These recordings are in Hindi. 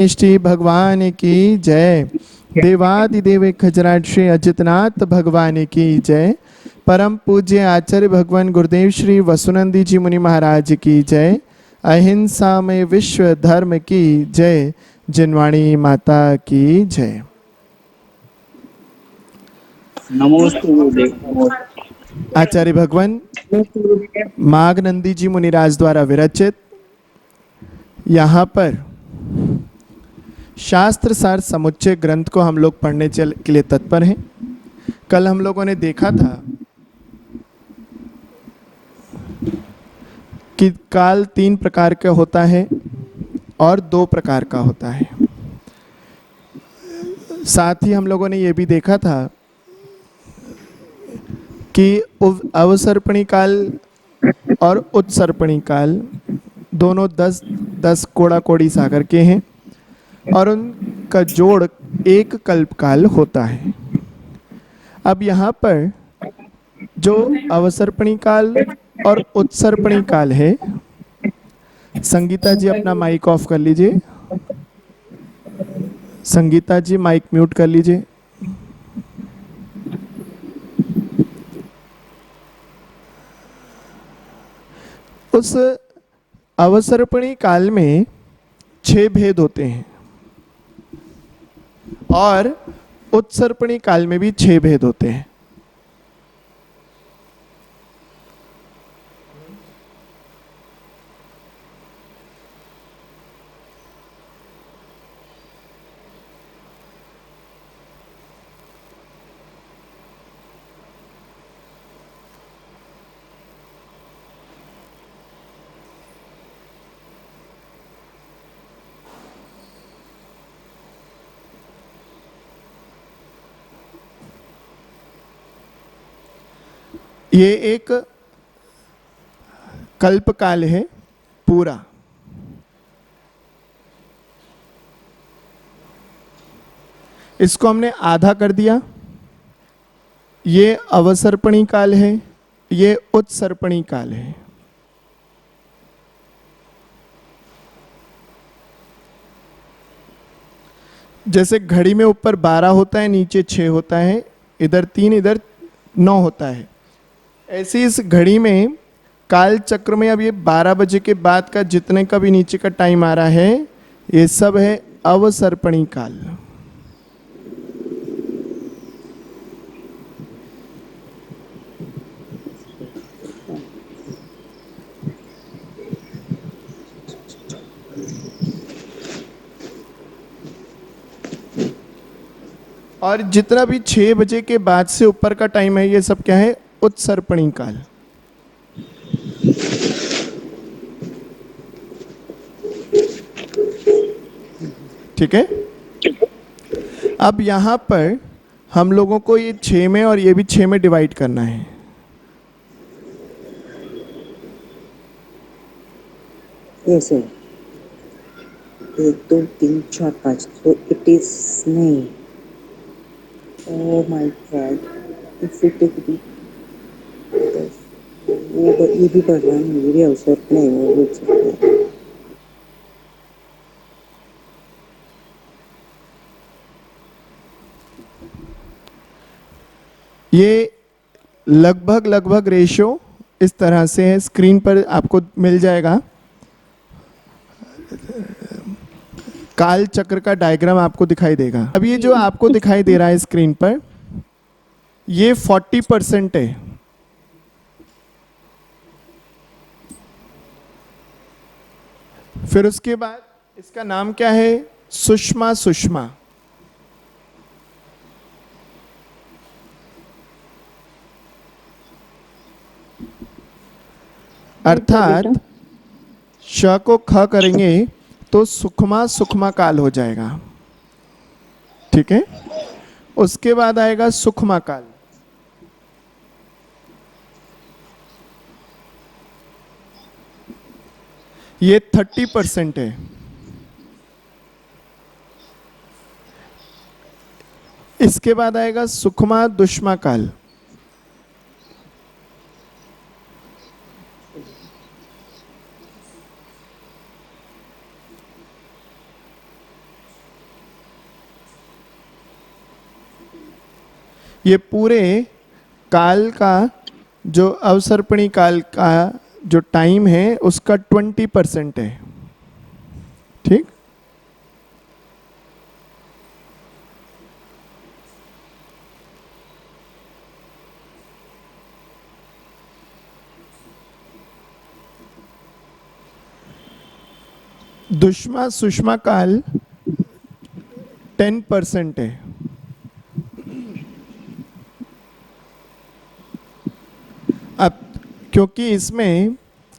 श्री भगवान की जय। देवादिदेव खजराट श्री अजितनाथ भगवान की जय। परम पूज्य आचार्य भगवान गुरुदेव श्री वसुनंदी जी मुनि महाराज की जय। अहिंसा में विश्व धर्म की जय। जिनवाणी माता की जय। नमोस्तु गुरुदेव। आचार्य भगवान माघ नंदी जी मुनिराज द्वारा विरचित यहाँ पर शास्त्र सार समुच्चय ग्रंथ को हम लोग पढ़ने के लिए तत्पर हैं। कल हम लोगों ने देखा था कि काल 3 प्रकार का होता है और 2 प्रकार का होता है। साथ ही हम लोगों ने यह भी देखा था कि अवसर्पणी काल और उत्सर्पणी काल दोनों 10 कोड़ा कोड़ी सागर के हैं और उनका जोड़ एक कल्प काल होता है। अब यहाँ पर जो अवसर्पणी काल और उत्सर्पणी काल है, संगीता जी अपना माइक ऑफ कर लीजिए। संगीता जी माइक म्यूट कर लीजिए। उस अवसर्पणी काल में 6 भेद होते हैं और उत्सर्पणी काल में भी 6 भेद होते हैं। ये एक कल्प काल है पूरा। इसको हमने आधा कर दिया। ये अवसर्पणी काल है, ये उत्सर्पणी काल है। जैसे घड़ी में ऊपर 12 होता है, नीचे 6 होता है, इधर 3 इधर 9 होता है। ऐसे इस घड़ी में काल चक्र में अब ये 12 बजे के बाद का जितने का भी नीचे का टाइम आ रहा है, ये सब है अवसर्पणी काल। और जितना भी 6 बजे के बाद से ऊपर का टाइम है, ये सब क्या है? उत्सर्पणी काल। ठीक है। अब यहां पर हम लोगों को ये 6 में और ये भी 6 में डिवाइड करना है। Yes, sir. 1, 2, 3, 4, 5. So it is 9. Oh my God. If we take the वो ये भी पढ़ रहा है, ये भी अवसर नहीं वो बोल सकते हैं। ये लगभग रेशियो इस तरह से है। स्क्रीन पर आपको मिल जाएगा। काल चक्र का डायग्राम आपको दिखाई देगा। अब ये जो आपको दिखाई दे रहा है स्क्रीन पर, ये 40% है। फिर उसके बाद इसका नाम क्या है? सुषमा। सुषमा अर्थात श को ख करेंगे तो सुखमा सुखमा काल हो जाएगा। ठीक है। उसके बाद आएगा सुखमा काल। ये 30% है। इसके बाद आएगा सुखमा दुष्मा काल। ये पूरे काल का जो अवसर्पणी काल का जो टाइम है उसका 20% है। ठीक, दुष्मा सुषमा काल 10% है। अब क्योंकि इसमें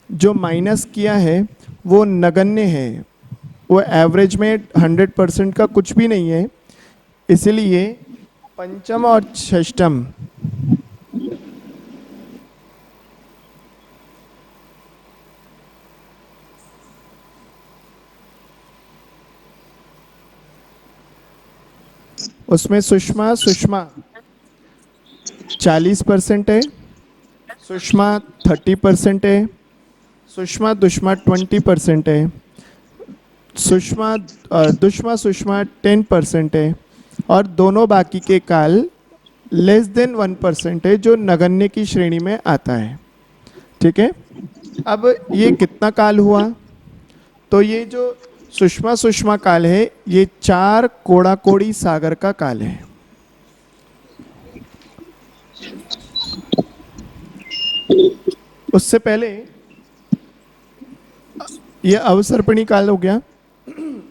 जो माइनस किया है वो नगण्य है, वो एवरेज में 100% का कुछ भी नहीं है, इसलिए पंचम और षष्टम उसमें सुषमा सुषमा 40% है, सुषमा 30% है, सुषमा दुष्मा 20% है, सुषमा दुष्मा सुषमा 10% है, और दोनों बाकी के काल लेस देन 1% है जो नगण्य की श्रेणी में आता है। ठीक है, अब ये कितना काल हुआ? तो ये जो सुषमा सुषमा काल है ये 4 कोड़ाकोड़ी सागर का काल है। उससे पहले ये अवसर्पणी काल हो गया।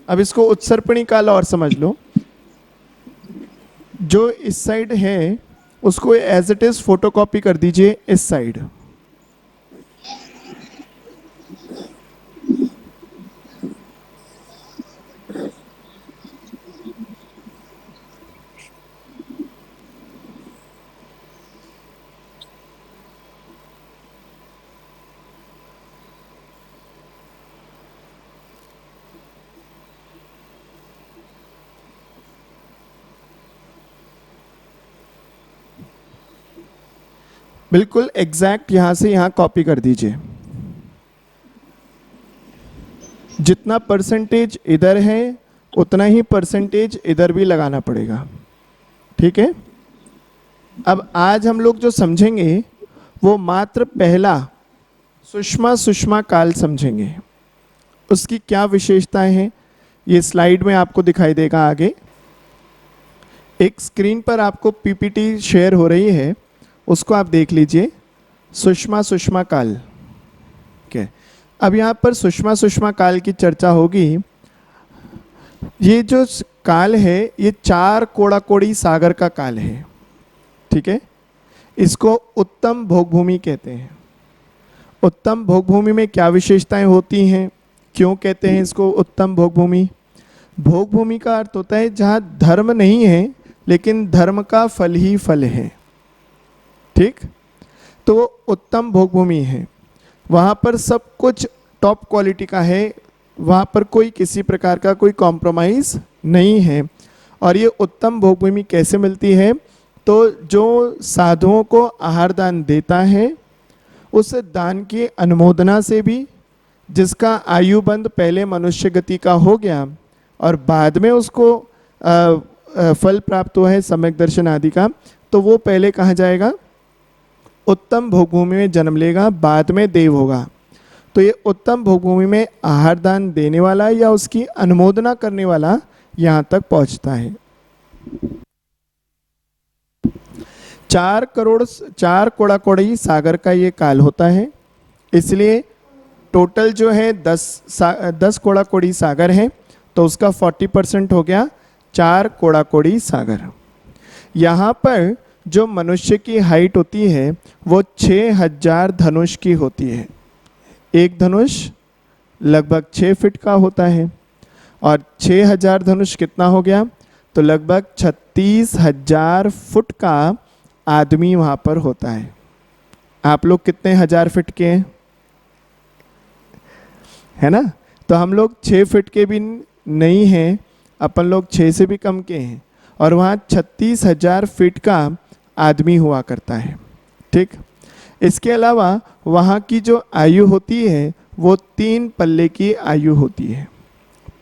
अब इसको उत्सर्पणी काल और समझ लो। जो इस साइड है उसको एज इट इज फोटोकॉपी कर दीजिए इस साइड। बिल्कुल एग्जैक्ट यहां से यहां कॉपी कर दीजिए। जितना परसेंटेज इधर है उतना ही परसेंटेज इधर भी लगाना पड़ेगा। ठीक है, अब आज हम लोग जो समझेंगे वो मात्र पहला सुषमा सुषमा काल समझेंगे। उसकी क्या विशेषताएं हैं ये स्लाइड में आपको दिखाई देगा आगे। एक स्क्रीन पर आपको पीपीटी शेयर हो रही है, उसको आप देख लीजिए। सुषमा सुषमा काल। ओके, अब यहाँ पर सुषमा सुषमा काल की चर्चा होगी। ये जो काल है ये 4 कोड़ाकोड़ी सागर का काल है। ठीक है, इसको उत्तम भोगभूमि कहते हैं। उत्तम भोगभूमि में क्या विशेषताएं होती हैं, क्यों कहते हैं इसको उत्तम भोगभूमि? भोगभूमि का अर्थ होता है जहाँ धर्म नहीं है लेकिन धर्म का फल ही फल है। ठीक, तो वो उत्तम भोगभूमि है। वहाँ पर सब कुछ टॉप क्वालिटी का है, वहाँ पर कोई किसी प्रकार का कोई कॉम्प्रोमाइज़ नहीं है। और ये उत्तम भोगभूमि कैसे मिलती है? तो जो साधुओं को आहार दान देता है उस दान की अनुमोदना से भी, जिसका आयु बंद पहले मनुष्य गति का हो गया और बाद में उसको फल प्राप्त हुआ है सम्यक दर्शन आदि का, तो वो पहले कहाँ जाएगा? उत्तम भोगभूमि में जन्म लेगा, बाद में देव होगा। तो ये उत्तम भोगभूमि में आहार दान देने वाला या उसकी अनुमोदना करने वाला यहाँ तक पहुँचता है। 4 कोड़ाकोड़ी सागर का ये काल होता है, इसलिए टोटल जो है 10 कोड़ाकोड़ी सागर है, तो उसका 40% हो गया 4 कोड़ाकोड़ी सागर। यहाँ पर जो मनुष्य की हाइट होती है वो 6000 धनुष की होती है। एक धनुष लगभग 6 फीट का होता है, और 6000 धनुष कितना हो गया? तो लगभग 36,000 फुट का आदमी वहाँ पर होता है। आप लोग कितने हजार फीट के हैं? है ना? तो हम लोग 6 फीट के भी नहीं हैं, अपन लोग 6 से भी कम के हैं, और वहाँ 36,000 फीट का आदमी हुआ करता है। ठीक, इसके अलावा वहाँ की जो आयु होती है वो 3 पल्ले की आयु होती है।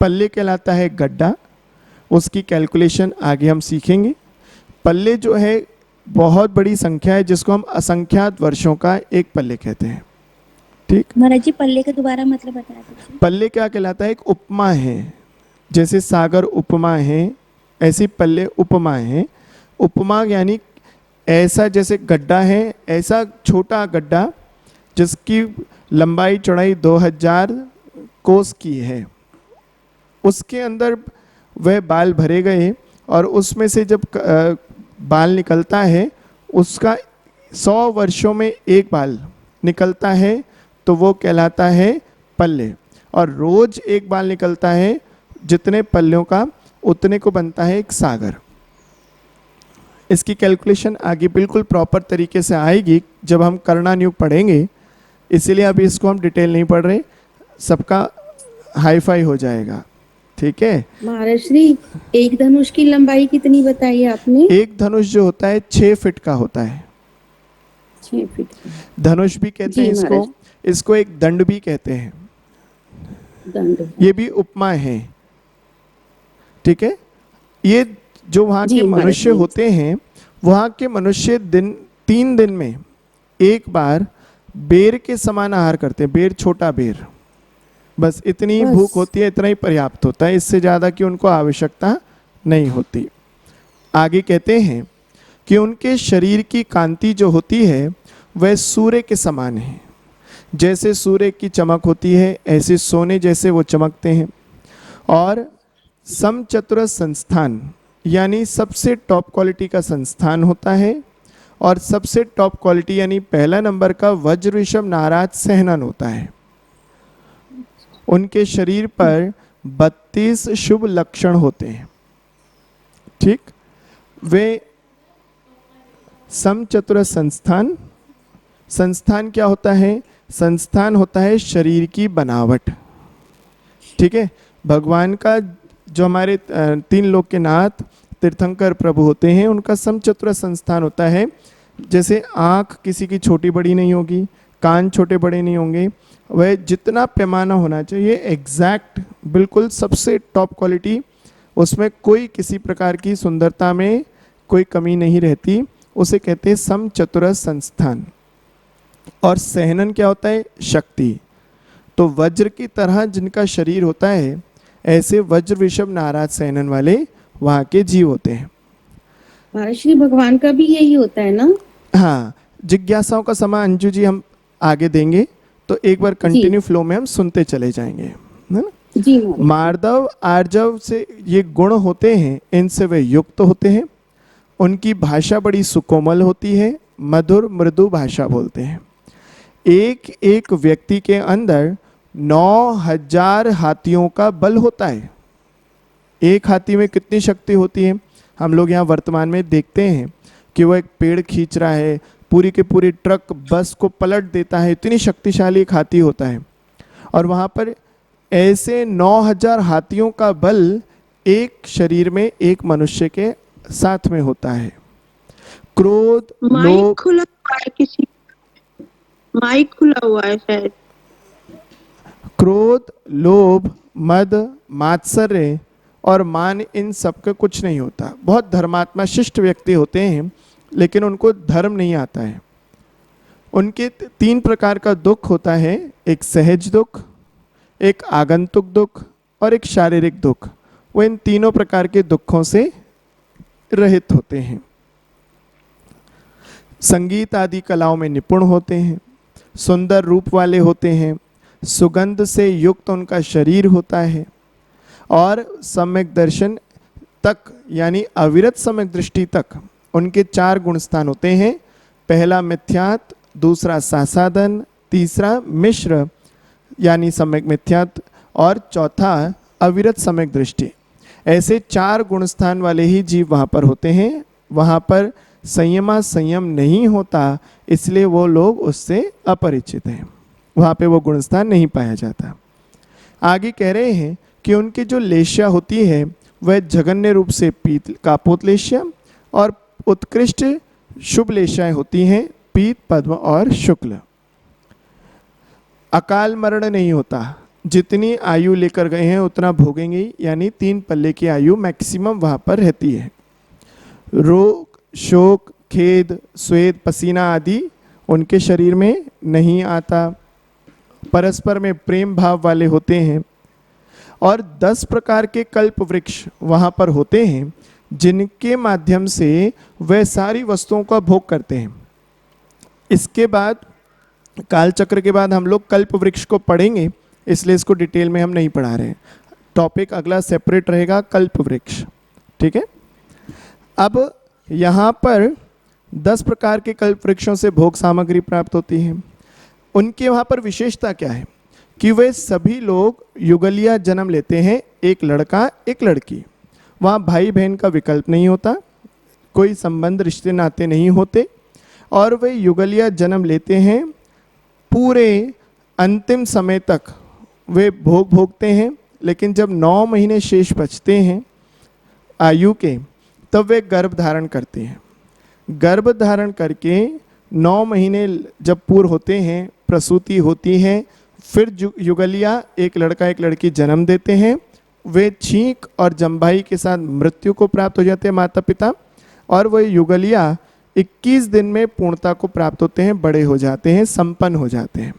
पल्ले कहलाता है गड्ढा, उसकी कैलकुलेशन आगे हम सीखेंगे। पल्ले जो है बहुत बड़ी संख्या है जिसको हम असंख्यात वर्षों का एक पल्ले कहते हैं। ठीक, महाराज जी पल्ले का दोबारा मतलब बता दीजिए। पल्ले क्या कहलाता है? एक उपमा है, जैसे सागर उपमा है ऐसी पल्ले उपमा है। उपमा यानी ऐसा जैसे गड्ढा है, ऐसा छोटा गड्ढा जिसकी लंबाई चौड़ाई 2000 कोस की है, उसके अंदर वह बाल भरे गए और उसमें से जब बाल निकलता है उसका 100 वर्षों में एक बाल निकलता है तो वो कहलाता है पल्ले। और रोज एक बाल निकलता है, जितने पल्लों का उतने को बनता है एक सागर। इसकी कैलकुलेशन आगे बिल्कुल प्रॉपर तरीके से आएगी जब हम कर्णानुयुग पढ़ेंगे, इसीलिए अभी इसको हम डिटेल नहीं पढ़ रहे, सबका हाई फाई हो जाएगा। ठीक है। महाराज श्री एक धनुष की लंबाई कितनी बताई आपने? एक धनुष जो होता है 6 फीट का होता है। 6 फीट का। धनुष भी कहते हैं जी इसको, महाराज। इसको एक दंड भी कहते हैं, दंड। ये भी उपमा है। ठीक है। ये जो वहाँ जी के महाराज मनुष्य जी। होते हैं, वहाँ के मनुष्य 3 दिन में एक बार बेर के समान आहार करते हैं। बेर, छोटा बेर, बस इतनी ही बस। भूख होती है, इतना ही पर्याप्त होता है, इससे ज़्यादा की उनको आवश्यकता नहीं होती। आगे कहते हैं कि उनके शरीर की कांति जो होती है वह सूर्य के समान है। जैसे सूर्य की चमक होती है ऐसे सोने जैसे वो चमकते हैं। और समचतुर संस्थान यानी सबसे टॉप क्वालिटी का संस्थान होता है। और सबसे टॉप क्वालिटी यानी पहला नंबर का वज्र ऋषभ नाराज सहनन होता है। उनके शरीर पर 32 शुभ लक्षण होते हैं। ठीक, वे समचतुर संस्थान, संस्थान क्या होता है? संस्थान होता है शरीर की बनावट। ठीक है। भगवान का जो हमारे 3 लोक के नाथ तीर्थंकर प्रभु होते हैं, उनका समचतुर संस्थान होता है। जैसे आँख किसी की छोटी बड़ी नहीं होगी, कान छोटे बड़े नहीं होंगे, वह जितना पैमाना होना चाहिए एग्जैक्ट, बिल्कुल सबसे टॉप क्वालिटी, उसमें कोई किसी प्रकार की सुंदरता में कोई कमी नहीं रहती, उसे कहते हैं समचतुर संस्थान। और सहनन क्या होता है? शक्ति। तो वज्र की तरह जिनका शरीर होता है ऐसे वज्र ऋषभ नाराज सहनन वाले वहाँ के जीव होते हैं। महाराज श्री भगवान का भी यही होता है ना? हाँ, जिज्ञासाओं का समय अंजू जी हम आगे देंगे, तो एक बार कंटिन्यू फ्लो में हम सुनते चले जाएंगे, है ना? जी महाराज। मार्दव आर्जव से ये गुण होते हैं, इनसे वे युक्त होते हैं। उनकी भाषा बड़ी सुकोमल होती है, मधुर मृदु भाषा बोलते हैं। एक एक व्यक्ति के अंदर 9000 हाथियों का बल होता है। एक हाथी में कितनी शक्ति होती है? हम लोग यहाँ वर्तमान में देखते हैं कि वो एक पेड़ खींच रहा है, पूरी के पूरी ट्रक बस को पलट देता है, इतनी शक्तिशाली एक हाथी होता है। और वहाँ पर ऐसे 9000 हाथियों का बल एक शरीर में एक मनुष्य के साथ में होता है। क्रोध, माइक लोभ, खुला हुआ है, किसी माइक खुला हुआ है शायद। क्रोध, लोभ, मद, मात्सर्य और मान, इन सब का कुछ नहीं होता। बहुत धर्मात्मा शिष्ट व्यक्ति होते हैं, लेकिन उनको धर्म नहीं आता है। उनके 3 प्रकार का दुख होता है, एक सहज दुख, एक आगंतुक दुख और एक शारीरिक दुख। वो इन तीनों प्रकार के दुखों से रहित होते हैं। संगीत आदि कलाओं में निपुण होते हैं, सुंदर रूप वाले होते हैं, सुगंध से युक्त उनका शरीर होता है और सम्यक दर्शन तक यानी अविरत सम्यक दृष्टि तक उनके 4 गुण स्थान होते हैं। पहला मिथ्यात्व, दूसरा सासादन, तीसरा मिश्र यानी सम्यक मिथ्यात्व और चौथा अविरत सम्यक दृष्टि। ऐसे 4 गुण स्थान वाले ही जीव वहाँ पर होते हैं। वहाँ पर संयम नहीं होता, इसलिए वो लोग उससे अपरिचित हैं, वहाँ पे वो गुणस्थान नहीं पाया जाता। आगे कह रहे हैं कि उनकी जो लेश्या होती है वह जघन्य रूप से पीत कापोत लेश्या और उत्कृष्ट शुभ लेश्याएं होती हैं, पीत, पद्म और शुक्ल। अकाल मरण नहीं होता, जितनी आयु लेकर गए हैं उतना भोगेंगे ही, यानी 3 पल्ले की आयु मैक्सिमम वहाँ पर रहती है। रोग, शोक, खेद, स्वेद, पसीना आदि उनके शरीर में नहीं आता। परस्पर में प्रेम भाव वाले होते हैं। और 10 प्रकार के कल्प वृक्ष वहाँ पर होते हैं जिनके माध्यम से वे सारी वस्तुओं का भोग करते हैं। इसके बाद कालचक्र के बाद हम लोग कल्प वृक्ष को पढ़ेंगे, इसलिए इसको डिटेल में हम नहीं पढ़ा रहे हैं। टॉपिक अगला सेपरेट रहेगा, कल्प वृक्ष। ठीक है। अब यहाँ पर 10 प्रकार के कल्प वृक्षों से भोग सामग्री प्राप्त होती है। उनके वहाँ पर विशेषता क्या है कि वे सभी लोग युगलिया जन्म लेते हैं, एक लड़का एक लड़की। वहाँ भाई बहन का विकल्प नहीं होता, कोई संबंध रिश्ते नाते नहीं होते, और वे युगलिया जन्म लेते हैं। पूरे अंतिम समय तक वे भोग भोगते हैं, लेकिन जब 9 महीने शेष बचते हैं आयु के, तब वे गर्भ धारण करते हैं। गर्भ धारण करके 9 महीने जब पूर्ण होते हैं, प्रसूति होती है, फिर युगलिया एक लड़का एक लड़की जन्म देते हैं। वे छींक और जम्भाई के साथ मृत्यु को प्राप्त हो जाते हैं माता पिता, और वह युगलिया 21 दिन में पूर्णता को प्राप्त होते हैं, बड़े हो जाते हैं, संपन्न हो जाते हैं।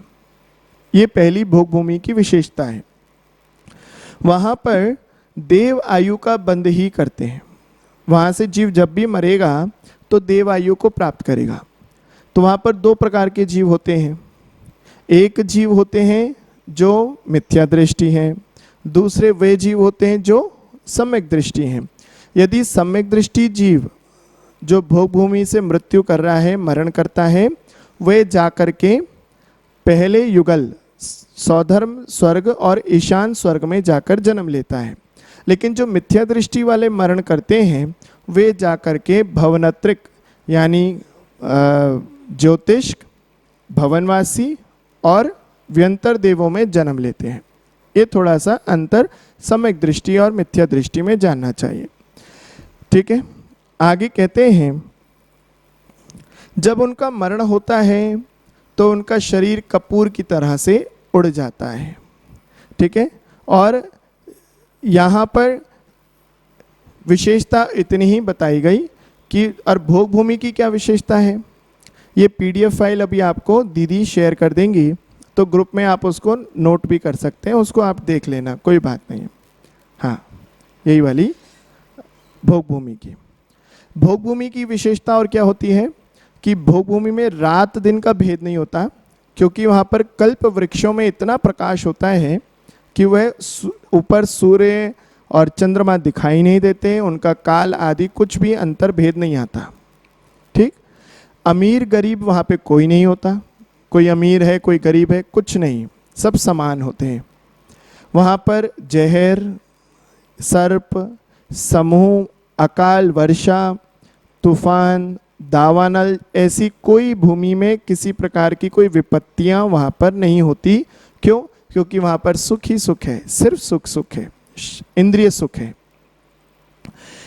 ये पहली भोग भूमि की विशेषता है। वहाँ पर देव आयु का बंध ही करते हैं। वहाँ से जीव जब भी मरेगा तो देव आयु को प्राप्त करेगा। तो वहाँ पर 2 प्रकार के जीव होते हैं। एक जीव होते हैं जो मिथ्या दृष्टि हैं, दूसरे वे जीव होते हैं जो सम्यक दृष्टि हैं। यदि सम्यक दृष्टि जीव जो भोग भूमि से मृत्यु कर रहा है, मरण करता है, वे जाकर के पहले युगल सौधर्म स्वर्ग और ईशान स्वर्ग में जाकर जन्म लेता है। लेकिन जो मिथ्या दृष्टि वाले मरण करते हैं, वे जाकर के भवनत्रिक यानी ज्योतिष, भवनवासी और व्यंतर देवों में जन्म लेते हैं। ये थोड़ा सा अंतर सम्यक दृष्टि और मिथ्या दृष्टि में जानना चाहिए। ठीक है। आगे कहते हैं, जब उनका मरण होता है तो उनका शरीर कपूर की तरह से उड़ जाता है। ठीक है। और यहाँ पर विशेषता इतनी ही बताई गई कि और भोग भूमि की क्या विशेषता है, ये PDF फाइल अभी आपको दीदी शेयर कर देंगी, तो ग्रुप में आप उसको नोट भी कर सकते हैं, उसको आप देख लेना, कोई बात नहीं है। हाँ, यही वाली भोग भूमि की। भोग भूमि की विशेषता और क्या होती है कि भोग भूमि में रात दिन का भेद नहीं होता, क्योंकि वहाँ पर कल्प वृक्षों में इतना प्रकाश होता है कि वह ऊपर सूर्य और चंद्रमा दिखाई नहीं देते, उनका काल आदि कुछ भी अंतर भेद नहीं आता। ठीक। अमीर गरीब वहाँ पे कोई नहीं होता, कोई अमीर है कोई गरीब है, कुछ नहीं, सब समान होते हैं। वहाँ पर जहर, सर्प, समूह, अकाल वर्षा, तूफान, दावानल, ऐसी कोई भूमि में किसी प्रकार की कोई विपत्तियां वहाँ पर नहीं होती। क्यों? क्योंकि वहाँ पर सुख ही सुख है, सिर्फ सुख है, इंद्रिय सुख है।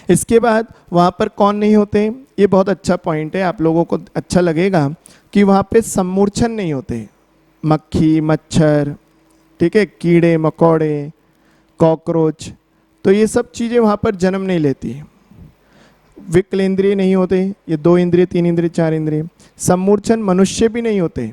इसके बाद वहाँ पर कौन नहीं होते, ये बहुत अच्छा पॉइंट है, आप लोगों को अच्छा लगेगा कि वहाँ पे सम्मूर्छन नहीं होते। मक्खी, मच्छर, ठीक है, कीड़े मकोड़े, कॉकरोच, तो ये सब चीज़ें वहाँ पर जन्म नहीं लेती। विकल इंद्रिय नहीं होते, ये 2 इंद्रिय 3 इंद्रिय 4 इंद्रिय। सम्मूर्छन मनुष्य भी नहीं होते,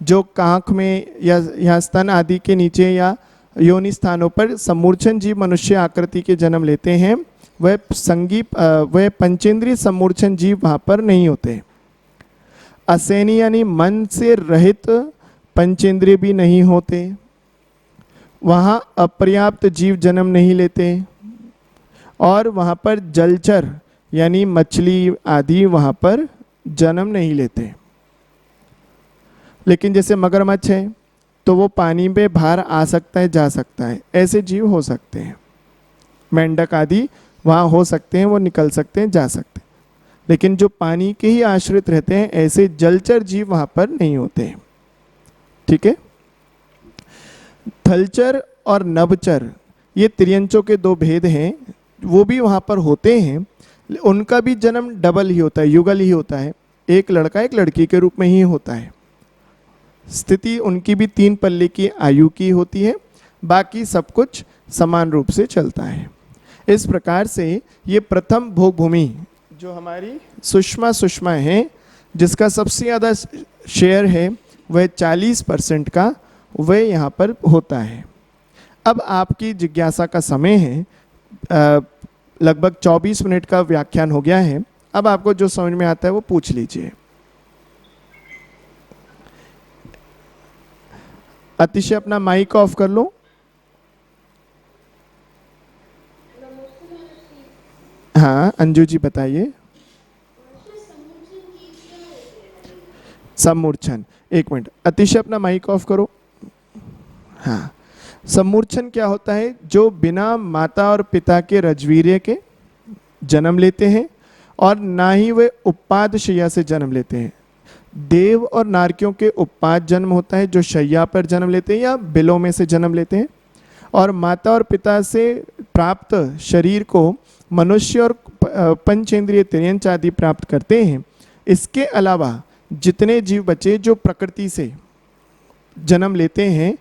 जो कांख में या स्तन आदि के नीचे या योनि स्थानों पर सम्मूर्छन जीव मनुष्य आकृति के जन्म लेते हैं, वह पंचेंद्रिय सम्मूर्छन जीव वहाँ पर नहीं होते। असैनी यानी मन से रहित पंचेंद्रिय भी नहीं होते। वहाँ अपर्याप्त जीव जन्म नहीं लेते, और वहाँ पर जलचर यानी मछली आदि वहाँ पर जन्म नहीं लेते। लेकिन जैसे मगरमच्छ है तो वो पानी में बाहर आ सकता है, जा सकता है, ऐसे जीव हो सकते हैं। मेंढक आदि वहाँ हो सकते हैं, वो निकल सकते हैं, जा सकते हैं। लेकिन जो पानी के ही आश्रित रहते हैं, ऐसे जलचर जीव वहाँ पर नहीं होते हैं। ठीक है। थलचर और नभचर, ये त्रियंचों के 2 भेद हैं, वो भी वहाँ पर होते हैं। उनका भी जन्म डबल ही होता है, युगल ही होता है, एक लड़का एक लड़की के रूप में ही होता है। स्थिति उनकी भी 3 पल्ले की आयु की होती है, बाकी सब कुछ समान रूप से चलता है। इस प्रकार से ये प्रथम भोग भूमि जो हमारी सुषमा सुषमा है, जिसका सबसे ज़्यादा शेयर है वह 40% का, वह यहाँ पर होता है। अब आपकी जिज्ञासा का समय है, लगभग 24 मिनट का व्याख्यान हो गया है। अब आपको जो समझ में आता है वो पूछ लीजिए। अतिशय अपना माइक ऑफ कर लो। हाँ अंजू जी बताइए। सम्मूर्छन, एक मिनट, अतिशय अपना माइक ऑफ करो। हाँ, सम्मूर्छन क्या होता है? जो बिना माता और पिता के रजवीर्य के जन्म लेते हैं और ना ही वे उपपाद शैया से जन्म लेते हैं। देव और नारकियों के उपपाद जन्म होता है, जो शैया पर जन्म लेते हैं या बिलों में से जन्म लेते हैं। और माता और पिता से प्राप्त शरीर को मनुष्य और पंचेंद्रिय तिर्यंच आदि प्राप्त करते हैं। इसके अलावा जितने जीव बचे जो प्रकृति से जन्म लेते हैं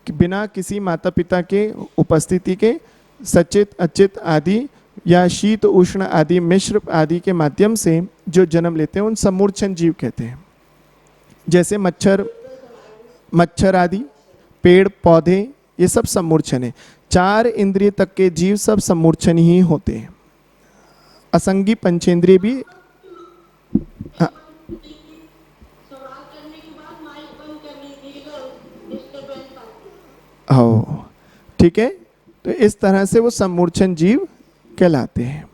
कि बिना किसी माता पिता के उपस्थिति के, सचित अचित आदि या शीत उष्ण आदि मिश्र आदि के माध्यम से जो जन्म लेते हैं, उन सम्मूर्छन जीव कहते हैं। जैसे मच्छर आदि, पेड़ पौधे, ये सब सम्मूर्छन है। 4 इंद्रिय तक के जीव सब सम्मूर्छन ही होते हैं। असंगी पंचेंद्रिय भी। हाँ, हो ठीक है। तो इस तरह से वो सम्मूर्छन जीव कहलाते हैं।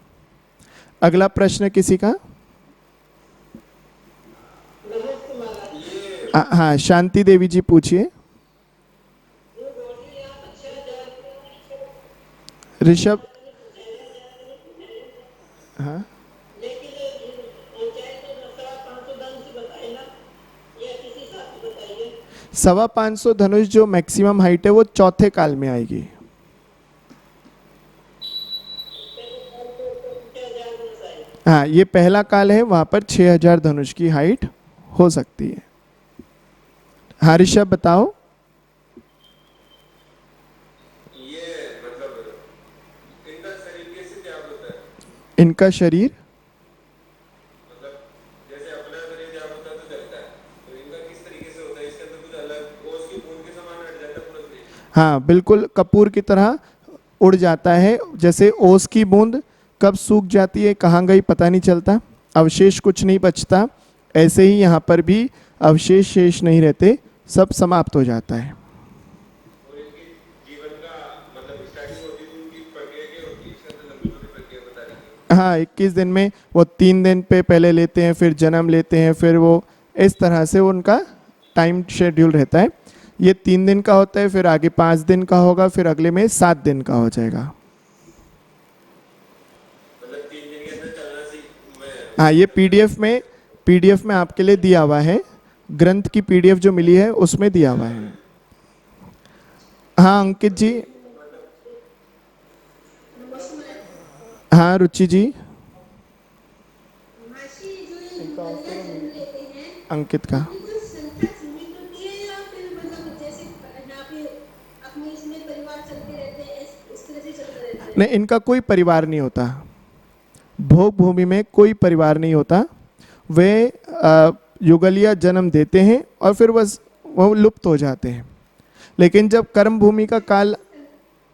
अगला प्रश्न किसी का? हाँ, शांति देवी जी पूछिए। ऋषभ, हाँ, 525 धनुष जो मैक्सिमम हाइट है वो चौथे काल में आएगी। हाँ, ये पहला काल है, वहां पर 6000 धनुष की हाइट हो सकती है। हाँ ऋषभ बताओ। ये मतलब इनका शरीर कैसे तैयार होता है? इनका शरीर मतलब जैसे अपना शरीर तैयार होता है तो चलता है, तो इनका किस तरीके से होता है? इसके अंदर कुछ अलग ओस की बूंद के समान हट जाता है पूरा शरीर? हाँ बिल्कुल, कपूर की तरह उड़ जाता है। जैसे ओस की बूंद कब सूख जाती है, कहाँ गई पता नहीं चलता, अवशेष कुछ नहीं बचता, ऐसे ही यहाँ पर भी अवशेष शेष नहीं रहते, सब समाप्त हो जाता है। और इनकी जीवन का मतलब स्टार्टिंग होती है उनकी प्रक्रिया क्या होती है? इसके अंदर लंबी चौड़ी प्रक्रिया बता रही है। हाँ, 21 दिन में वो 3 दिन पे पहले लेते हैं, फिर जन्म लेते हैं, फिर वो इस तरह से उनका टाइम शेड्यूल रहता है। ये 3 दिन का होता है, फिर आगे 5 दिन का होगा, फिर अगले में 7 दिन का हो जाएगा। मतलब 3 दिन के अंदर चलना सीख। हाँ, ये पीडीएफ में आपके लिए दिया हुआ है, ग्रंथ की पीडीएफ जो मिली है उसमें दिया हुआ है। हाँ अंकित जी। हाँ रुचि जी। अंकित का नहीं, इनका कोई परिवार नहीं होता। भोग भूमि में कोई परिवार नहीं होता। वे युगलिया जन्म देते हैं और फिर बस वो लुप्त हो जाते हैं। लेकिन जब कर्म भूमि का काल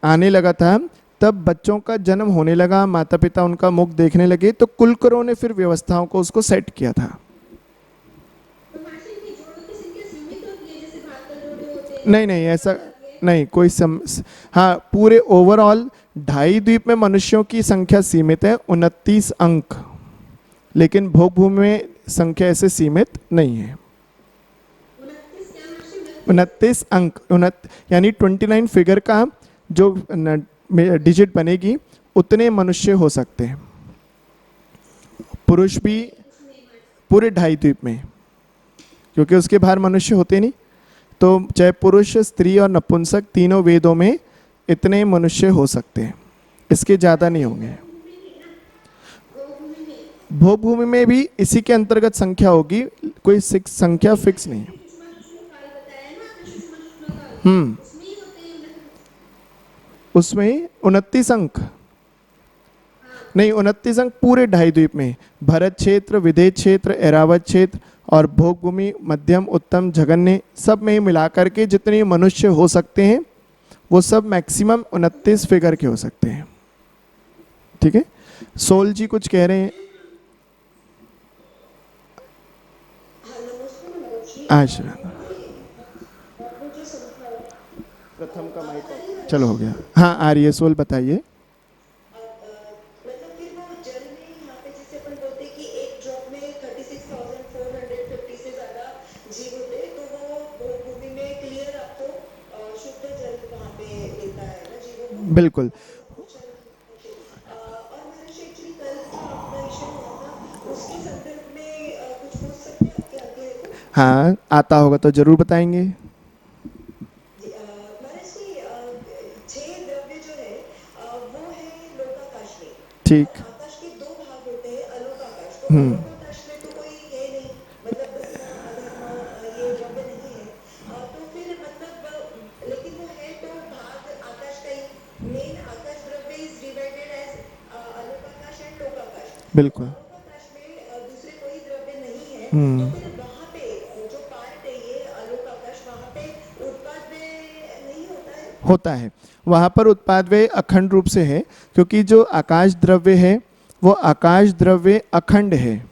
आने लगा था, तब बच्चों का जन्म होने लगा, माता पिता उनका मुख देखने लगे, तो कुलकरों ने फिर व्यवस्थाओं को उसको सेट किया था। नहीं ऐसा नहीं, कोई हाँ, पूरे ओवरऑल 2.5 द्वीप में मनुष्यों की संख्या सीमित है, 29 अंक, लेकिन भोग भूमि में संख्या ऐसे सीमित नहीं है। 29 अंक, यानी 29 फिगर का जो डिजिट बनेगी उतने मनुष्य हो सकते हैं। पुरुष भी पूरे 2.5 द्वीप में, क्योंकि उसके बाहर मनुष्य होते नहीं, तो चाहे पुरुष स्त्री और नपुंसक तीनों वेदों में इतने मनुष्य हो सकते हैं, इसके ज़्यादा नहीं होंगे। भोग भूमि में भी इसी के अंतर्गत संख्या होगी, कोई संख्या फिक्स नहीं है। उसमें 29 अंक, नहीं, 29 अंक पूरे ढाई द्वीप में, भरत क्षेत्र, विदेह क्षेत्र, एरावत क्षेत्र और भोगभूमि, मध्यम, उत्तम, जघन्य, सब में ही मिलाकर के जितने मनुष्य हो सकते हैं वो सब मैक्सिमम 29 फिगर के हो सकते हैं। ठीक है, सोल जी कुछ कह रहे हैं। आश्रा प्रथम का माइक चलो हो गया। हाँ आ रही है, सोल बताइए। मतलब फिर वो जल में यहाँ पे जैसे अपन बोलते हैं कि एक ड्रॉप में 36,450 से ज्यादा जीव होते हैं, तो वो भूमि में क्लियर आपको शुद्ध जल वहाँ पे लेता है ना जीवों को। बिल्कुल। और महर्षि एक्चुअली कल जो आपका विषय हुआ था उसके संदर्भ में कुछ पूछ सकते हैं आपके आगे को? हाँ आता होगा तो जरूर बताएंगे। महर्षि 6 द्रव्य जो है वो है लोकाकाश में। ठीक। आकाश के 2 भाग होते हैं, अलोकाकाश। तो अलोकाकाश में तो कोई है नहीं, मतलब धर्म अधर्म ये द्रव्य नहीं है। तो फिर मतलब लेकिन वो है तो भाग आकाश का ही। मेन आकाश द्रव्य इज डिवाइडेड एज अलोकाकाश एंड लोकाकाश। बिल्कुल। अलोकाकाश में दूसरे कोई द्रव्य नहीं है, तो फिर वहाँ पे जो पार्ट है ये अलोकाकाश, वहाँ पे उत्पाद नहीं होता है। होता है, वहाँ पर उत्पाद व्यय अखंड रूप से है, क्योंकि जो आकाश द्रव्य है वो आकाश द्रव्य अखंड है।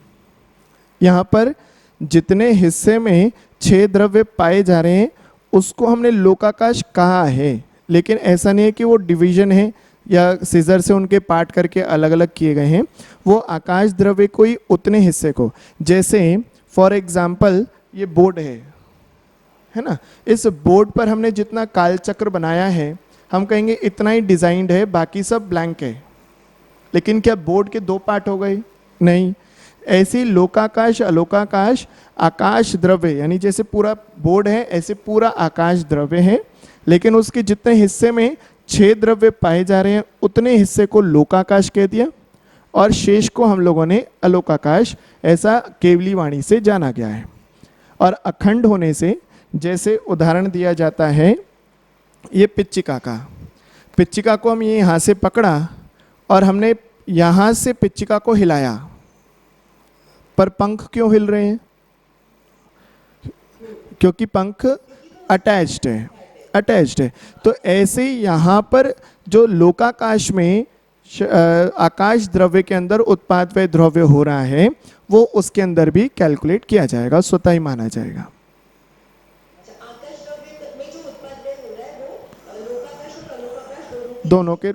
यहाँ पर जितने हिस्से में 6 द्रव्य पाए जा रहे हैं उसको हमने लोकाकाश कहा है, लेकिन ऐसा नहीं है कि वो डिवीजन है या सीजर से उनके पार्ट करके अलग अलग किए गए हैं। वो आकाश द्रव्य को ही उतने हिस्से को, जैसे फॉर एग्जाम्पल ये बोर्ड है ना, इस बोर्ड पर हमने जितना काल चक्र बनाया है हम कहेंगे इतना ही डिजाइंड है, बाकी सब ब्लैंक है। लेकिन क्या बोर्ड के 2 पार्ट हो गए? नहीं। ऐसे लोकाकाश अलोकाकाश आकाश द्रव्य, यानी जैसे पूरा बोर्ड है ऐसे पूरा आकाश द्रव्य है, लेकिन उसके जितने हिस्से में 6 द्रव्य पाए जा रहे हैं उतने हिस्से को लोकाकाश कह दिया और शेष को हम लोगों ने अलोकाकाश, ऐसा केवली वाणी से जाना गया है। और अखंड होने से, जैसे उदाहरण दिया जाता है ये पिच्चिका का, पिच्चिका को हम ये यहाँ से पकड़ा और हमने यहाँ से पिच्चिका को हिलाया, पर पंख क्यों हिल रहे हैं? क्योंकि पंख अटैच्ड है। तो ऐसे ही यहाँ पर जो लोकाकाश में आकाश द्रव्य के अंदर उत्पाद व्यय द्रव्य हो रहा है वो उसके अंदर भी कैलकुलेट किया जाएगा, स्वतः ही माना जाएगा। आकाश द्रव्य में जो उत्पाद व्यय हो रहा है वो लोकाकाश और अलोकाकाश दोनों के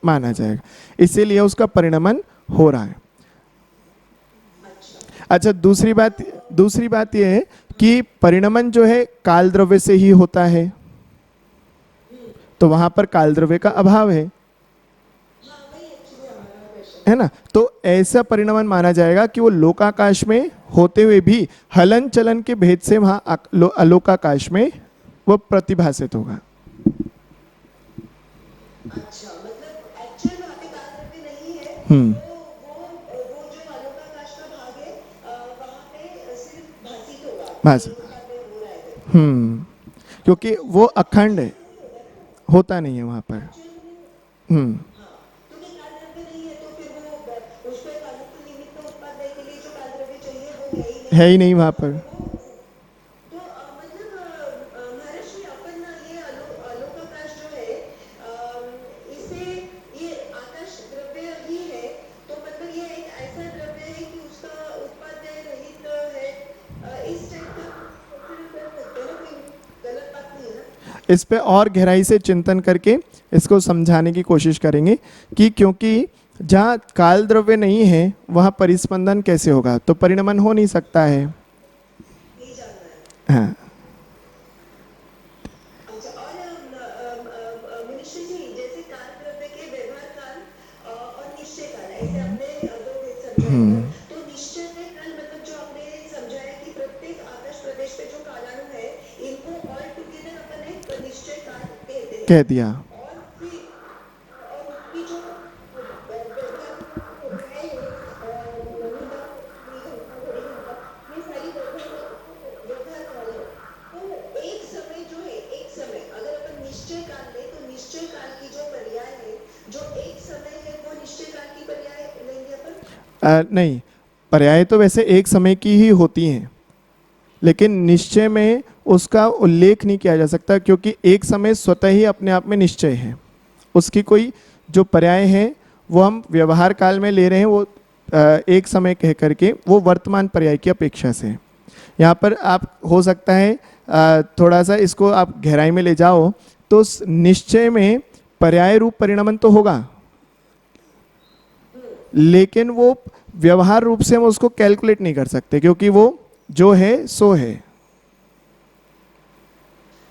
माना जाएगा, इसीलिए उसका परिणमन हो रहा है। अच्छा, दूसरी बात यह है कि परिणमन जो है काल द्रव्य से ही होता है, तो वहां पर काल द्रव्य का अभाव है ना, तो ऐसा परिणमन माना जाएगा कि वो लोकाकाश में होते हुए भी हलन चलन के भेद से वहां अलोकाकाश में वो प्रतिभासित होगा। अच्छा, मतलब एक्चुअल वहाँ पे काल द्रव्य नहीं है, वो जो अलोकाकाश का भाग है वहाँ पे सिर्फ भासित होगा, उत्पाद व्यय हो रहा है। क्योंकि वो अखंड है, होता नहीं है वहां पर। क्योंकि काल द्रव्य नहीं है तो फिर वो उसको एक अनुकूल निमित्त उत्पाद व्यय के लिए जो काल द्रव्य चाहिए वो है ही नहीं वहां पर। तो मतलब महर्षि अपन ये अलोकाकाश जो है इसे ये आकाश द्रव्य ही है, तो मतलब ये एक ऐसा द्रव्य है कि उसका उत्पाद व्यय रहित है, इस टाइप का कंसीडर कर सकते हैं, कोई गलत बात नहीं है ना? इस पे और गहराई से चिंतन करके इसको समझाने की कोशिश करेंगे कि क्योंकि जहाँ काल द्रव्य नहीं है वहाँ परिस्पंदन कैसे होगा, तो परिणमन हो नहीं सकता है। हाँ। अच्छा, और मनुष्य जी जैसे काल द्रव्य के व्यवहार काल और निश्चय काल ऐसे आपने 2 भेद समझाए, तो निश्चय काल मतलब जो आपने समझाया कि प्रत्येक आकाश प्रदेश पे जो कालाणु है इनको ऑल टुगेदर अपन एक निश्चय काल कहते हैं, कह दिया। और फिर और उसकी जो व्यवहार है ये सारी व्यवहार काल है। तो एक समय जो है, एक समय अगर अपन निश्चय काल ले तो निश्चय काल की जो पर्याय है, जो एक समय है वो निश्चय काल की पर्याय नहीं, पर्याय तो वैसे एक समय की ही होती हैं, लेकिन निश्चय में उसका उल्लेख नहीं किया जा सकता, क्योंकि एक समय स्वतः ही अपने आप में निश्चय है। उसकी कोई जो पर्याय है वो हम व्यवहार काल में ले रहे हैं, वो एक समय कह करके वो वर्तमान पर्याय की अपेक्षा से। यहाँ पर आप हो सकता है थोड़ा सा इसको आप गहराई में ले जाओ तो निश्चय में पर्याय रूप परिणमन तो होगा, लेकिन वो व्यवहार रूप से हम उसको कैलकुलेट नहीं कर सकते, क्योंकि वो जो है सो है।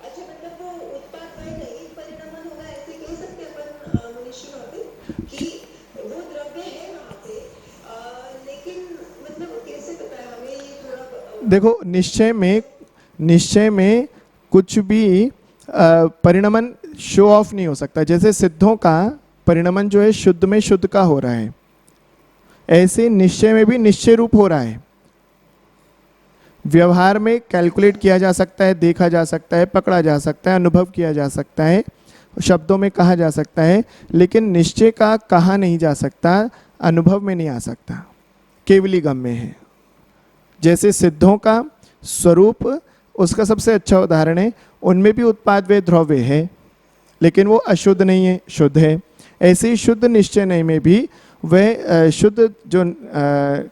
अच्छा, मतलब वो उत्पाद वही नहीं परिणमन होगा, ऐसे कह सकते हैं अपन मनुष्य वहाँ पे कि वो द्रव्य है वहाँ पे, लेकिन मतलब कैसे पता है हमें, ये थोड़ा देखो, निश्चय में कुछ भी परिणमन शो ऑफ नहीं हो सकता। जैसे सिद्धों का परिणमन जो है शुद्ध में शुद्ध का हो रहा है, ऐसे निश्चय में भी निश्चय रूप हो रहा है। व्यवहार में कैलकुलेट किया जा सकता है, देखा जा सकता है, पकड़ा जा सकता है, अनुभव किया जा सकता है, शब्दों में कहा जा सकता है, लेकिन निश्चय का कहा नहीं जा सकता, अनुभव में नहीं आ सकता, केवली गम्य है। जैसे सिद्धों का स्वरूप उसका सबसे अच्छा उदाहरण है, उनमें भी उत्पाद वे द्रव्य है, लेकिन वो अशुद्ध नहीं है, शुद्ध है। ऐसे ही शुद्ध निश्चय नहीं में भी वह शुद्ध जो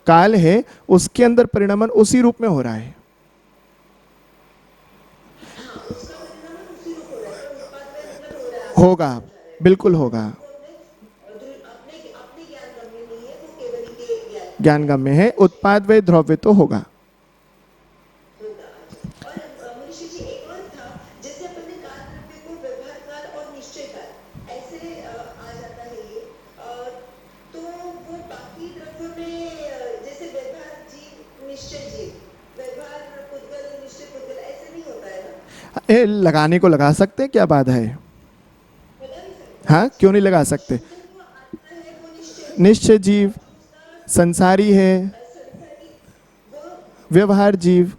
काल है उसके अंदर परिणमन उसी रूप में हो रहा है। होगा, बिल्कुल होगा। ज्ञान गम्य है, उत्पाद व द्रव्य तो होगा। और मनुष्य जी एक और था, जैसे अपन ने काल द्रव्य को व्यवहार काल और निश्चय काल ऐसे आ जाता है ये, तो वो बाकी द्रव्यों में जैसे व्यवहार जीव निश्चय जीव, व्यवहार पुद्गल निश्चय पुद्गल, ऐसे नहीं होता है ना? लगाने को लगा सकते हैं, क्या बात है? हाँ, क्यों नहीं लगा सकते? निश्चय जीव संसारी है, व्यवहार जीव,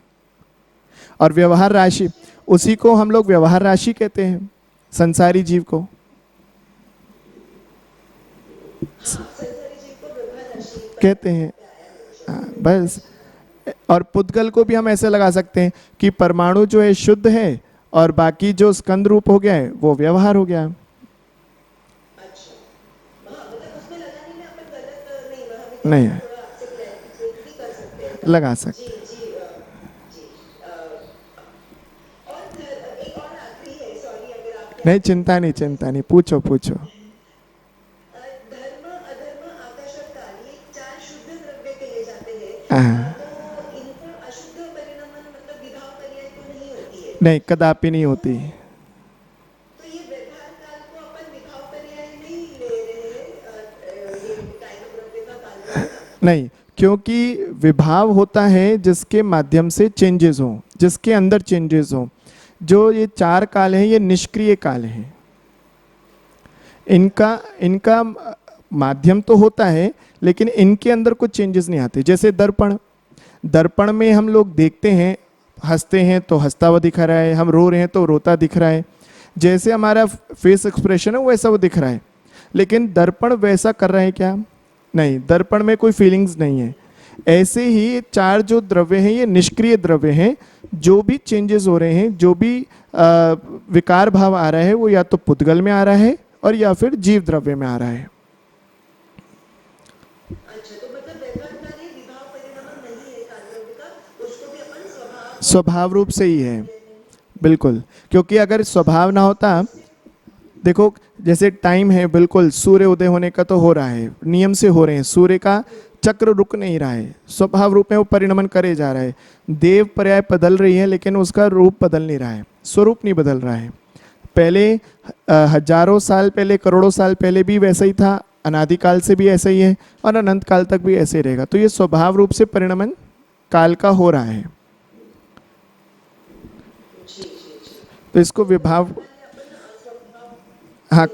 और व्यवहार राशि, उसी को हम लोग व्यवहार राशि कहते हैं, संसारी जीव को। कहते हैं, बस। और पुद्गल को भी हम ऐसे लगा सकते हैं कि परमाणु जो है शुद्ध है और बाकी जो स्कंद रूप हो गया है वो व्यवहार हो गया। नहीं है, लगा सकते। नहीं, चिंता नहीं, पूछो। धर्म अधर्म आकाश और काल, ये चार शुद्ध द्रव्य कहे जाते हैं, तो इनका अशुद्ध परिणमन मतलब विभाव पर्याय तो नहीं होती है? नहीं, कदापि नहीं होती। तो ये व्यवहार काल को अपन विभाव पर्याय नहीं ले रहे हैं, ये काल द्रव्य का काल का? नहीं, क्योंकि विभाव होता है जिसके माध्यम से चेंजेस हो, जिसके अंदर चेंजेस हो। जो ये चार काल हैं ये निष्क्रिय काल हैं, इनका माध्यम तो होता है लेकिन इनके अंदर कुछ चेंजेस नहीं आते। जैसे दर्पण में हम लोग देखते हैं, हंसते हैं तो हंसता हुआ दिख रहा है, हम रो रहे हैं तो रोता दिख रहा है, जैसे हमारा फेस एक्सप्रेशन है वैसा वो दिख रहा है। लेकिन दर्पण वैसा कर रहा है क्या? नहीं, दर्पण में कोई फीलिंग्स नहीं है। ऐसे ही चार जो द्रव्य हैं ये निष्क्रिय द्रव्य हैं, जो भी चेंजेस हो रहे हैं, जो भी विकार भाव आ रहा है वो या तो पुद्गल में आ रहा है और या फिर जीव द्रव्य में आ रहा है। अच्छा, तो मतलब व्यवहार काल ये विभाव परिणमन नहीं है काल द्रव्य का, उसको भी अपन स्वभाव रूप से ही है, बिल्कुल। क्योंकि अगर स्वभाव ना होता, देखो जैसे टाइम है, बिल्कुल सूर्य उदय होने का तो हो रहा है, नियम से हो रहे हैं, सूर्य का चक्र रुक नहीं रहा है, स्वभाव रूप में वो परिणमन करे जा रहा है। देव पर्याय बदल रही है लेकिन उसका रूप बदल नहीं रहा है, स्वरूप नहीं बदल रहा है। पहले हजारों साल पहले, करोड़ों साल पहले भी वैसा ही था, अनादिकाल से भी ऐसा ही है और अनंत काल तक भी ऐसे ही रहेगा। तो ये स्वभाव रूप से परिणमन काल का हो रहा है, तो इसको विभाव, हाँ,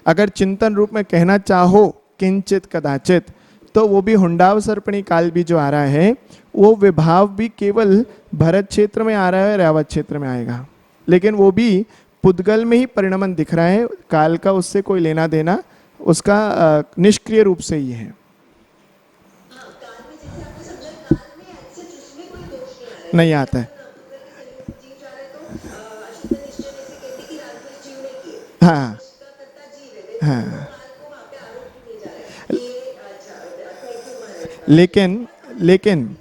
अगर चिंतन रूप में कहना चाहो किंचित कदाचित, तो वो भी हुंडावसर्पणी काल भी जो आ रहा है वो विभाव भी केवल भरत क्षेत्र में आ रहा है, रावत क्षेत्र में आएगा, लेकिन वो भी पुद्गल में ही परिणमन दिख रहा है। काल का उससे कोई लेना देना उसका निष्क्रिय रूप से ही है। नहीं आता है। जीव जा रहे तो अशुद्ध निश्चय जैसे कहते कि राजवंश जीव ने किए, हाँ उसका कर्ता जीव है, लेकिन हाँ। वो काल को वहाँ पे आरोप भी नहीं जा रहा है ये। अच्छा, थैंक यू महाराज। लेकिन लेकिन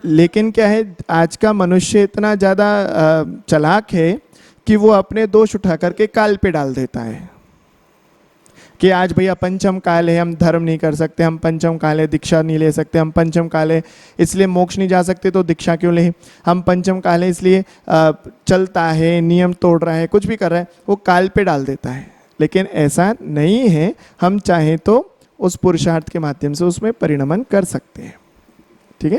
लेकिन क्या है, आज का मनुष्य इतना ज़्यादा चालाक है कि वो अपने दोष उठा करके काल पे डाल देता है कि आज भैया पंचम काल है, हम धर्म नहीं कर सकते, हम पंचम काल है दीक्षा नहीं ले सकते, हम पंचम काल है इसलिए मोक्ष नहीं जा सकते तो दीक्षा क्यों ले, हम पंचम काल है इसलिए चलता है, नियम तोड़ रहा है, कुछ भी कर रहा है, वो काल पे डाल देता है। लेकिन ऐसा नहीं है, हम चाहें तो उस पुरुषार्थ के माध्यम से उसमें परिणमन कर सकते हैं। ठीक है,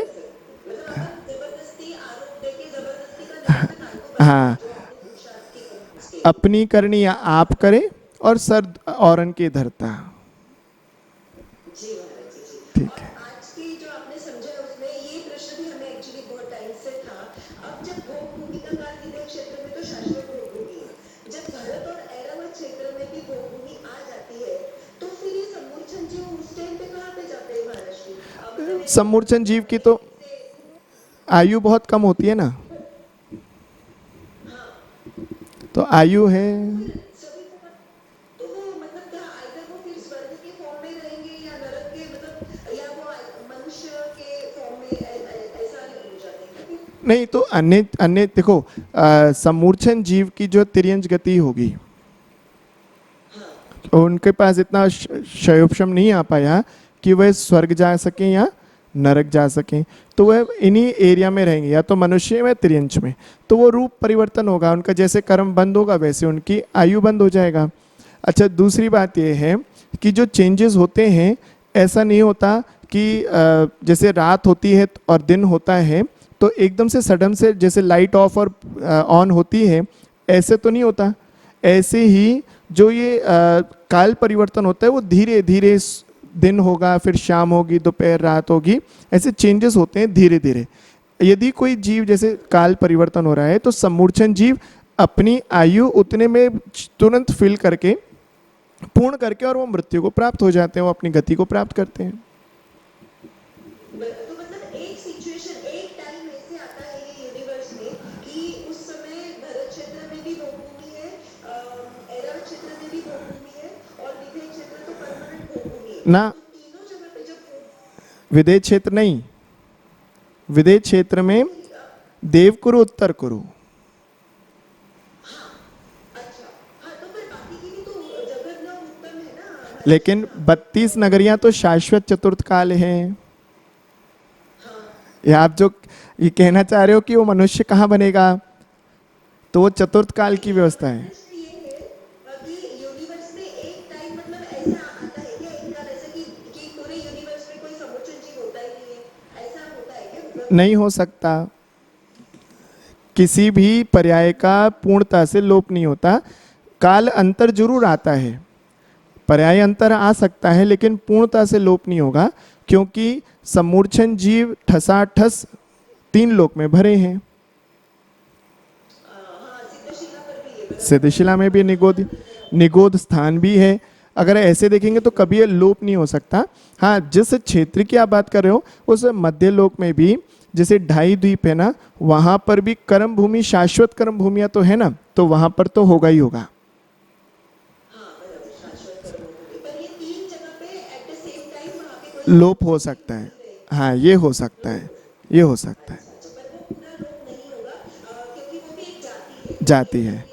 जबरदस्ती आरोप देके जबरदस्ती का नहीं, काल को हाँ, जो अपने पुरुषार्थ की उसके अपनी करनी या आप करे और सर औरन के धरता। जी महाराज जी। ठीक है। और आज की जो आपने समझा उसमें ये प्रश्न भी हमें एक्चुअली बहुत टाइम से था। अब जब भोग भूमि का काल विदेह क्षेत्र में तो शाश्वत भोग भूमि है, जब भरत और ऐरावत क्षेत्र में भी भोग भूमि आ जाती है तो फिर ये सम्मूर्छन जीव उस टाइम पे कहाँ पे जाते हैं महाराज जी? अब सम्मूर्छन जीव की तो आयु बहुत कम होती है ना, तो आयु है सभी तो वो मतलब क्या आइदर वो फिर स्वर्ग के फॉर्म में रहेंगे या नरक के मतलब या वो मनुष्य के फॉर्म में ऐसा हो जाते हैं? नहीं, तो अन्य अन्य देखो, सम्मूर्छन जीव की जो तिर्यंच गति होगी, उनके पास इतना क्षयोपशम नहीं आ पाया कि वह स्वर्ग जा सकें या नरक जा सकें, तो वह इन्हीं एरिया में रहेंगे, या तो मनुष्य में तिर्यंच में, तो वो रूप परिवर्तन होगा उनका, जैसे कर्म बंद होगा वैसे उनकी आयु बंद हो जाएगा। अच्छा, दूसरी बात ये है कि जो चेंजेस होते हैं, ऐसा नहीं होता कि जैसे रात होती है और दिन होता है तो एकदम से सडन से जैसे लाइट ऑफ और ऑन होती है, ऐसे तो नहीं होता। ऐसे ही जो ये काल परिवर्तन होता है वो धीरे धीरे दिन होगा, फिर शाम होगी, दोपहर रात होगी, ऐसे चेंजेस होते हैं धीरे धीरे। यदि कोई जीव जैसे काल परिवर्तन हो रहा है तो सम्मूर्छन जीव अपनी आयु उतने में तुरंत फिल करके पूर्ण करके और वो मृत्यु को प्राप्त हो जाते हैं, वो अपनी गति को प्राप्त करते हैं। तो मतलब एक सिचुएशन एक टाइम ऐसे आता है ये यूनिवर्स में कि उस समय भरत क्षेत्र में भी भोग भूमि है, ऐरावत क्षेत्र में भी भोग भूमि है और विदेह क्षेत्र तो परमानेंट भोग भूमि है ना, तो तीनों जगह पे जब विदेह क्षेत्र नहीं, विदेह क्षेत्र में देव कुरु उत्तर कुरु, अच्छा हाँ तो फिर बाकी की भी तो जगत न उत्तम है ना। लेकिन 32 नगरियां तो शाश्वत चतुर्थ काल है। ये आप जो ये कहना चाह रहे हो कि वो मनुष्य कहाँ बनेगा, तो वो चतुर्थ काल की व्यवस्था है। प्रश्न ये है कि यूनिवर्स में एक टाइम मतलब ऐसा आता है क्या एक काल ऐसा कि पूरे यूनिवर्स में कोई सम्मोचन जीव होता ही नहीं है, ऐसा होता है क्या मतलब? नहीं हो सकता, किसी भी पर्याय का पूर्णता से लोप नहीं होता। काल अंतर जरूर आता है, पर्याय अंतर आ सकता है, लेकिन पूर्णता से लोप नहीं होगा, क्योंकि सम्मूर्छन जीव ठसाठस 3 लोक में भरे हैं। सिद्धशिला में भी निगोद स्थान भी है। अगर ऐसे देखेंगे तो कभी ये लोप नहीं हो सकता। हाँ, जिस क्षेत्र की आप बात कर रहे हो उस मध्य लोक में भी जैसे 2.5 द्वीप है ना, वहां पर भी कर्म भूमि, शाश्वत कर्म भूमिया तो है ना, तो वहां पर तो होगा ही होगा। पर ये तीन जगह पे एट द सेम टाइम वहाँ पे कोई लोप हो सकता है, हाँ ये हो सकता है, ये हो सकता है, पर वो पूरा लोप नहीं होगा क्योंकि वो भी एक जाति है। जाती है,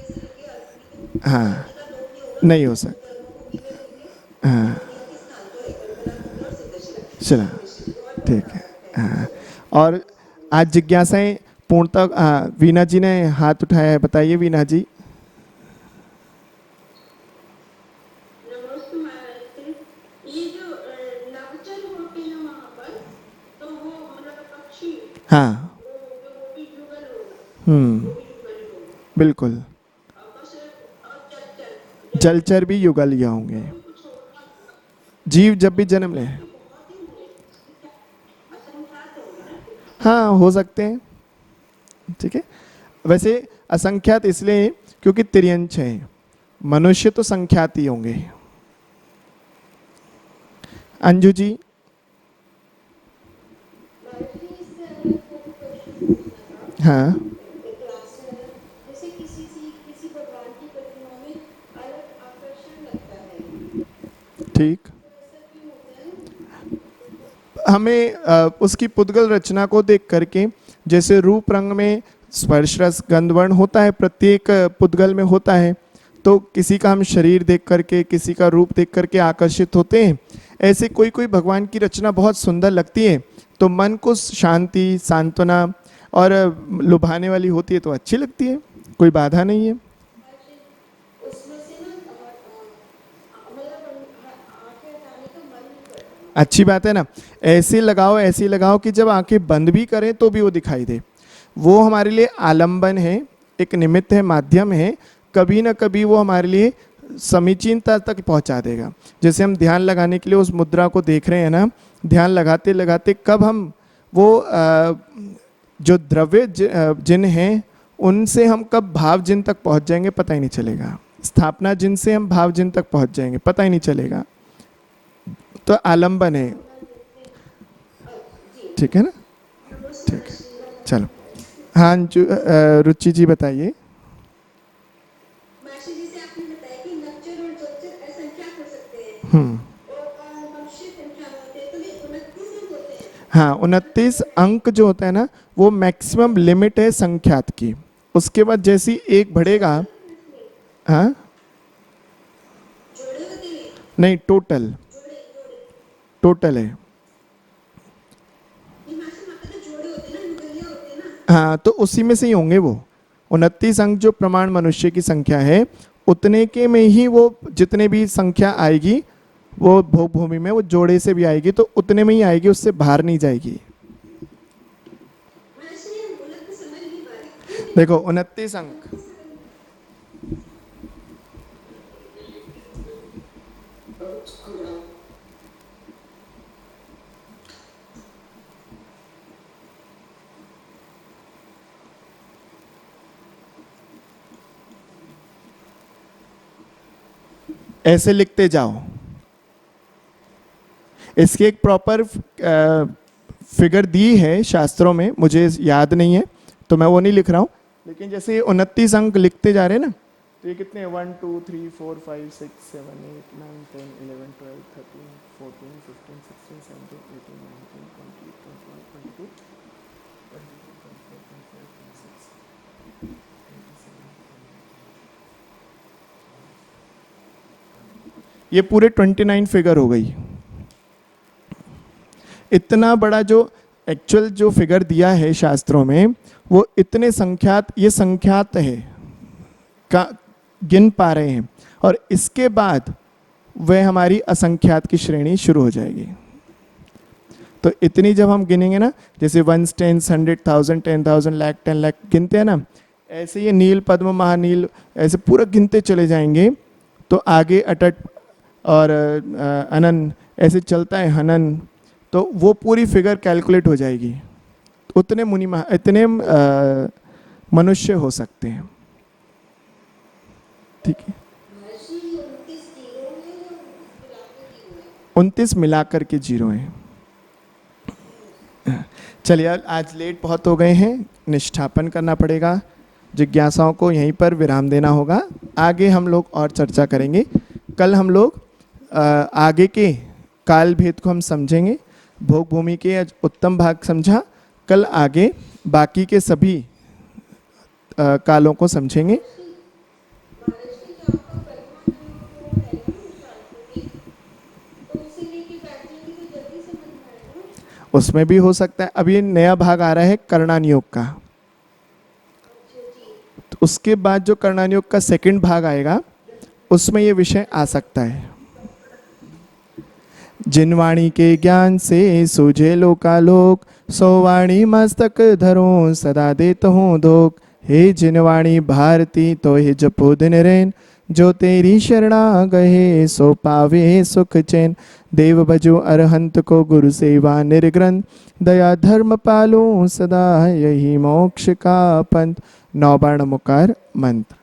हाँ नहीं हो सकता, हाँ चला ठीक है। हाँ, और आज जिज्ञासाएं पूर्णतः, हाँ वीना जी ने हाथ उठाया है, बताइए वीना जी। नमस्ते महाराज जी। ये जो नवचर होते हैं वहाँ पर तो वो मतलब पक्षी हाँ, वो भी जुगल होगा, जुगल होगा बिल्कुल, और बस और चल जलचर भी युगल ही होंगे। जीव जब भी जन्म ले, हाँ हो सकते हैं, ठीक है। वैसे असंख्यात इसलिए क्योंकि तिर्यंच है, मनुष्य तो संख्यात ही होंगे। अंजू जी। हाँ एक क्लास है, जैसे किसी भगवान की प्रतिमा में अलग आकर्षण लगता है, ठीक। तो ऐसा क्यों होता है? हमें उसकी पुद्गल रचना को देख करके, जैसे रूप रंग में स्पर्श रस गंध वर्ण होता है, प्रत्येक पुद्गल में होता है, तो किसी का हम शरीर देख करके, किसी का रूप देख करके आकर्षित होते हैं। ऐसे कोई कोई भगवान की रचना बहुत सुंदर लगती है तो मन को शांति, सांत्वना और लुभाने वाली होती है तो अच्छी लगती है, कोई बाधा नहीं है। उसमें से ना मतलब आंखें हटाने का मन नहीं करता। अच्छी बात है ना। ऐसे लगाओ कि जब आंखें बंद भी करें तो भी वो दिखाई दे। वो हमारे लिए आलंबन है, एक निमित्त है, माध्यम है। कभी ना कभी वो हमारे लिए समीचीनता तक पहुंचा देगा। जैसे हम ध्यान लगाने के लिए उस मुद्रा को देख रहे हैं ना, ध्यान लगाते लगाते कब हम वो जो द्रव्य जिन हैं उनसे हम कब भाव जिन तक पहुंच जाएंगे पता ही नहीं चलेगा। स्थापना जिन से हम भाव जिन तक पहुंच जाएंगे पता ही नहीं चलेगा। तो आलंबन है, ठीक है ना। ठीक है, चलो। हाँ रुचि जी बताइए। माशी जी से आपने बताया कि नक्षर और जोचर असंख्यात हो सकते हैं और मनुष्य संख्या होते हैं, तो ये 29 अंक होते हैं। हाँ, 29 अंक जो होता है ना वो मैक्सिमम लिमिट है संख्यात की। उसके बाद जैसी एक बढ़ेगा, हाँ जोड़े होते हैं, नहीं, टोटल टोटल है। ये माशी माता के जोड़े होते हैं ना, मुगलिया होते हैं ना। हाँ, तो उसी में से ही होंगे वो 29 अंक। जो प्रमाण मनुष्य की संख्या है उतने के में ही वो जितने भी संख्या आएगी वो भोग भूमि में वो जोड़े से भी आएगी, तो उतने में ही आएगी, उससे बाहर नहीं जाएगी। माशी हम बोला तो समझ नहीं पा रहे। देखो 29 अंक, ऐसे लिखते जाओ। इसकी एक प्रॉपर फिगर दी है शास्त्रों में, मुझे याद नहीं है तो मैं वो नहीं लिख रहा हूँ। लेकिन जैसे ये 29 अंक लिखते जा रहे हैं ना, तो ये कितने 1 2 3 4 5 6 7 8 9 10 11 12 13 14 15 16 17 18 19 20 21 22 ये पूरे 29 फिगर हो गई। इतना बड़ा जो एक्चुअल जो फिगर दिया है शास्त्रों में वो इतने संख्यात, ये संख्यात है का गिन पा रहे हैं, और इसके बाद वह हमारी असंख्यात की श्रेणी शुरू हो जाएगी। तो इतनी जब हम गिनेंगे ना, जैसे 1 10 100 1000 10,000 लाख 10 लाख गिनते हैं ना, ऐसे ये नील पद्म महानील ऐसे पूरा गिनते चले जाएंगे। तो आगे अटट और अनन ऐसे चलता है, हनन, तो वो पूरी फिगर कैलकुलेट हो जाएगी। उतने इतने मनुष्य हो सकते हैं। ठीक है, 29 मिलाकर के जीरो हैं। चलिए, आज लेट बहुत हो गए हैं, निष्ठापन करना पड़ेगा। जिज्ञासाओं को यहीं पर विराम देना होगा। आगे हम लोग और चर्चा करेंगे। कल हम लोग आगे के काल भेद को हम समझेंगे। भोग भूमि के उत्तम भाग समझा, कल आगे बाकी के सभी कालों को समझेंगे। उसमें भी हो सकता है। अभी नया भाग आ रहा है कर्णानियोग का, तो उसके बाद जो कर्णानियोग का सेकंड भाग आएगा उसमें ये विषय आ सकता है। जिन वाणी के ज्ञान से सूझे लोकालोक, सो वाणी मस्तक धरो सदा देत हूँ धोख। हे जिन वाणी भारती तो हे जपो दिन रैन, जो तेरी शरणा गए सो पावे सुख चैन। देव भजो अरहंत को गुरु सेवा निर्ग्रंथ, दया धर्म पालो सदा यही मोक्ष का पंथ। 9 बाण मुकार मंत्र।